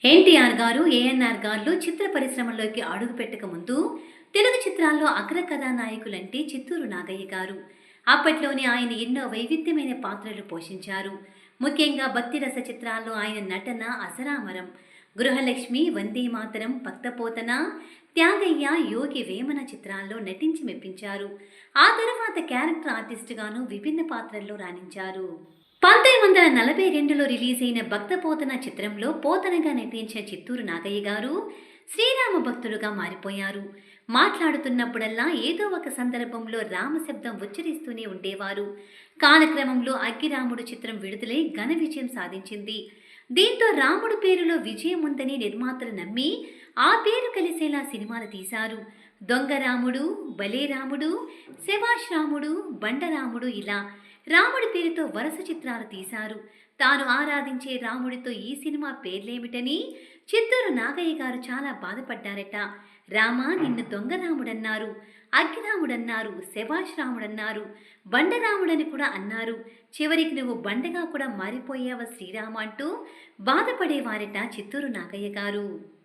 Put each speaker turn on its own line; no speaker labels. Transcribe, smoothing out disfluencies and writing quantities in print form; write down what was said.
ఎన్టీఆర్ గారు, ఏఎన్ఆర్ గారు చిత్ర పరిశ్రమలోకి అడుగుపెట్టక ముందు తెలుగు చిత్రాల్లో అగ్ర కథానాయకులంటే చిత్తూరు నాగయ్య గారు. అప్పట్లోనే ఆయన ఎన్నో వైవిధ్యమైన పాత్రలు పోషించారు. ముఖ్యంగా భక్తిరస చిత్రాల్లో ఆయన నటన అసరామరం. గృహలక్ష్మి, వందే మాతరం, భక్తపోతన, త్యాగయ్య, యోగి వేమన చిత్రాల్లో నటించి మెప్పించారు. ఆ తర్వాత క్యారెక్టర్ ఆర్టిస్టుగాను విభిన్న పాత్రల్లో రాణించారు. 1942లో రిలీజ్ అయిన భక్తపోతన చిత్రంలో పోతనగా నటించిన చిత్తూరు నాగయ్య గారు శ్రీరామ భక్తుడుగా మారిపోయారు. మాట్లాడుతున్నప్పుడల్లా ఏదో ఒక సందర్భంలో రామశబ్దం ఉచ్చరిస్తూనే ఉండేవారు. కాలక్రమంలో అగ్గిరాముడు చిత్రం విడుదలై ఘన విజయం సాధించింది. దీంతో రాముడు పేరులో విజయం ఉందని నిర్మాతలు నమ్మి ఆ పేరు కలిసేలా సినిమాలు తీశారు. దొంగ రాముడు, బలే రాముడు, శభాష్ రాముడు, బండరాముడు ఇలా రాముడి పేరుతో వరుస చిత్రాలు తీశారు. తాను ఆరాధించే రాముడితో ఈ సినిమా పేర్లేమిటని చిత్తూరు నాగయ్య గారు చాలా బాధపడ్డారట. రామా, నిన్ను దొంగ రాముడన్నారు, అగ్గిరాముడన్నారు, శభాష్ రాముడన్నారు, బండరాముడని కూడా అన్నారు. చివరికి నువ్వు బండగా కూడా మారిపోయావ శ్రీరామ అంటూ బాధపడేవారట చిత్తూరు నాగయ్య గారు.